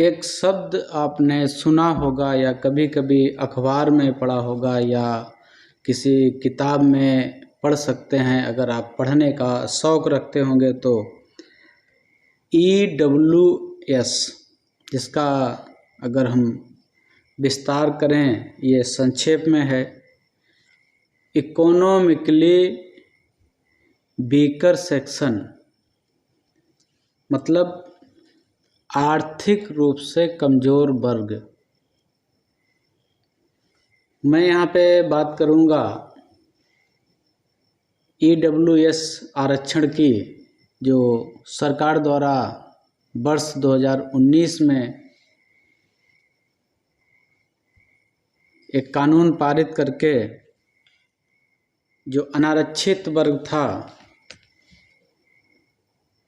एक शब्द आपने सुना होगा या कभी कभी अखबार में पढ़ा होगा या किसी किताब में पढ़ सकते हैं। अगर आप पढ़ने का शौक़ रखते होंगे तो EWS, जिसका अगर हम विस्तार करें, ये संक्षेप में है इकोनॉमिकली वीकर सेक्शन, मतलब आर्थिक रूप से कमज़ोर वर्ग। मैं यहाँ पे बात करूँगा EWS आरक्षण की, जो सरकार द्वारा वर्ष 2019 में एक कानून पारित करके जो अनारक्षित वर्ग था,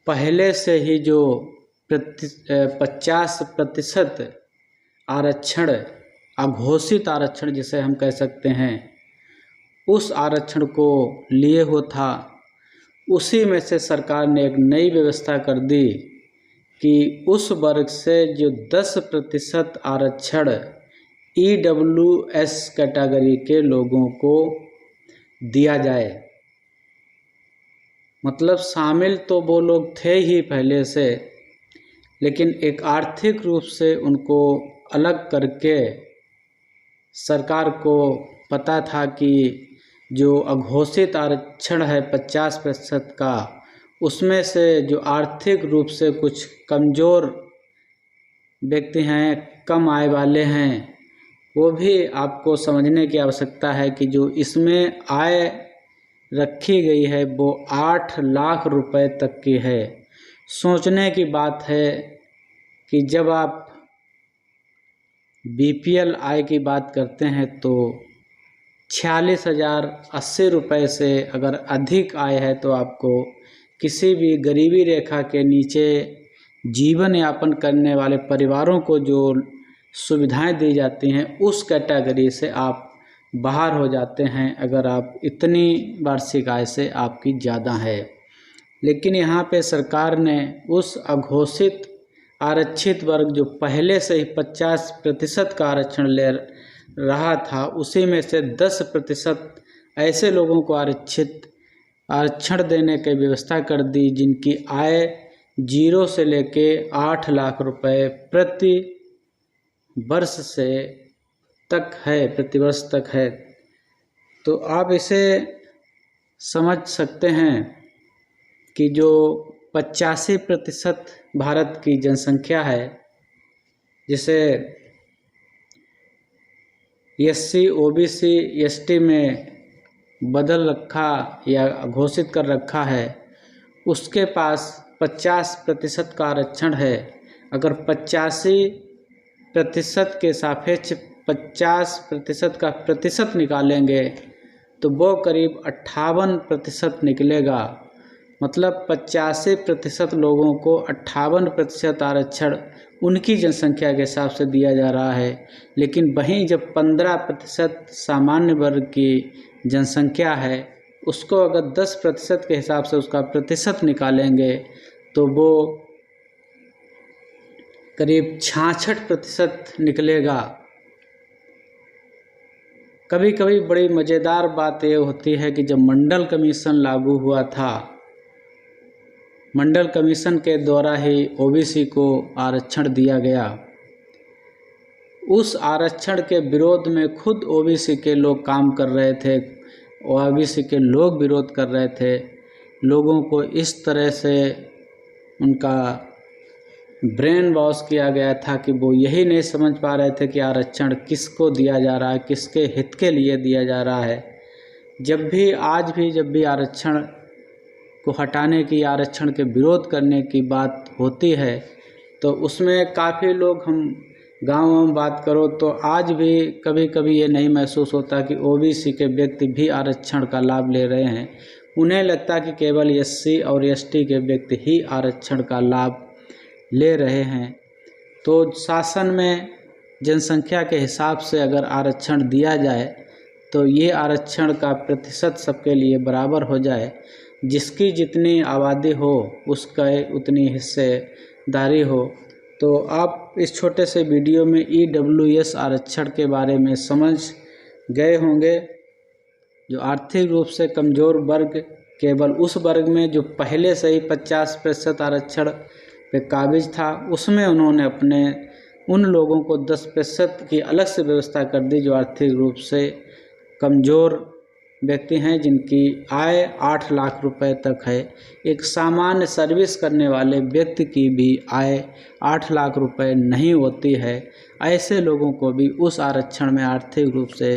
पहले से ही जो 50% आरक्षण, अघोषित आरक्षण जिसे हम कह सकते हैं, उस आरक्षण को लिए हो था, उसी में से सरकार ने एक नई व्यवस्था कर दी कि उस वर्ग से जो 10% आरक्षण EWS कैटेगरी के लोगों को दिया जाए। मतलब शामिल तो वो लोग थे ही पहले से, लेकिन एक आर्थिक रूप से उनको अलग करके सरकार को पता था कि जो अघोषित आरक्षण है 50% का, उसमें से जो आर्थिक रूप से कुछ कमज़ोर व्यक्ति हैं, कम आय वाले हैं, वो भी आपको समझने की आवश्यकता है कि जो इसमें आय रखी गई है वो 8 लाख रुपए तक की है। सोचने की बात है कि जब आप BPL आय की बात करते हैं तो 46,080 रुपये से अगर अधिक आय है तो आपको किसी भी गरीबी रेखा के नीचे जीवन यापन करने वाले परिवारों को जो सुविधाएं दी जाती हैं, उस कैटेगरी से आप बाहर हो जाते हैं अगर आप इतनी वार्षिक आय से आपकी ज़्यादा है। लेकिन यहाँ पे सरकार ने उस अघोषित आरक्षित वर्ग जो पहले से ही 50% का आरक्षण ले रहा था, उसी में से 10% ऐसे लोगों को आरक्षण देने की व्यवस्था कर दी जिनकी आय 0 से लेके 8 लाख रुपए प्रति वर्ष से तक है, प्रतिवर्ष तक है। तो आप इसे समझ सकते हैं कि जो 85% भारत की जनसंख्या है, जिसे SC, OBC, ST में बदल रखा या घोषित कर रखा है, उसके पास 50% का आरक्षण है। अगर 85% के सापेक्ष 50% का प्रतिशत निकालेंगे तो वो करीब 58% निकलेगा। मतलब 85% लोगों को 58% आरक्षण उनकी जनसंख्या के हिसाब से दिया जा रहा है। लेकिन वहीं जब 15% सामान्य वर्ग की जनसंख्या है, उसको अगर 10% के हिसाब से उसका प्रतिशत निकालेंगे तो वो करीब 66% निकलेगा। कभी कभी बड़ी मज़ेदार बात ये होती है कि जब मंडल कमीशन लागू हुआ था, मंडल कमीशन के द्वारा ही OBC को आरक्षण दिया गया। उस आरक्षण के विरोध में खुद OBC के लोग काम कर रहे थे, OBC के लोग विरोध कर रहे थे। लोगों को इस तरह से उनका ब्रेन वॉश किया गया था कि वो यही नहीं समझ पा रहे थे कि आरक्षण किसको दिया जा रहा है, किसके हित के लिए दिया जा रहा है। जब भी आरक्षण को हटाने की, आरक्षण के विरोध करने की बात होती है तो उसमें काफ़ी लोग, हम गाँव में बात करो तो आज भी कभी कभी ये नहीं महसूस होता कि OBC के व्यक्ति भी आरक्षण का लाभ ले रहे हैं। उन्हें लगता कि केवल SC और ST के व्यक्ति ही आरक्षण का लाभ ले रहे हैं। तो शासन में जनसंख्या के हिसाब से अगर आरक्षण दिया जाए तो ये आरक्षण का प्रतिशत सबके लिए बराबर हो जाए, जिसकी जितनी आबादी हो उसका उतनी हिस्सेदारी हो, तो आप इस छोटे से वीडियो में EWS आरक्षण के बारे में समझ गए होंगे। जो आर्थिक रूप से कमज़ोर वर्ग, केवल उस वर्ग में जो पहले से ही 50% आरक्षण पे काबिज था, उसमें उन्होंने अपने उन लोगों को 10% की अलग से व्यवस्था कर दी जो आर्थिक रूप से कमज़ोर व्यक्ति हैं, जिनकी आय 8 लाख रुपए तक है। एक सामान्य सर्विस करने वाले व्यक्ति की भी आय 8 लाख रुपए नहीं होती है। ऐसे लोगों को भी उस आरक्षण में आर्थिक रूप से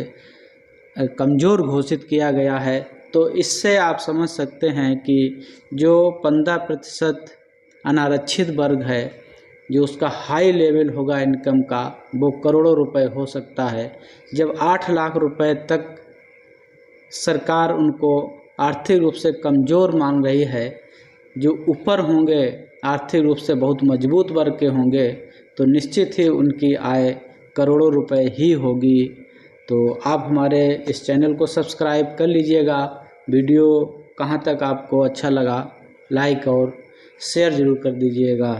कमज़ोर घोषित किया गया है। तो इससे आप समझ सकते हैं कि जो 15% अनारक्षित वर्ग है, जो उसका हाई लेवल होगा इनकम का, वो करोड़ों रुपए हो सकता है। जब 8 लाख रुपए तक सरकार उनको आर्थिक रूप से कमज़ोर मान रही है, जो ऊपर होंगे आर्थिक रूप से बहुत मजबूत वर्ग के होंगे, तो निश्चित ही उनकी आय करोड़ों रुपए ही होगी। तो आप हमारे इस चैनल को सब्सक्राइब कर लीजिएगा। वीडियो कहाँ तक आपको अच्छा लगा, लाइक और शेयर ज़रूर कर दीजिएगा।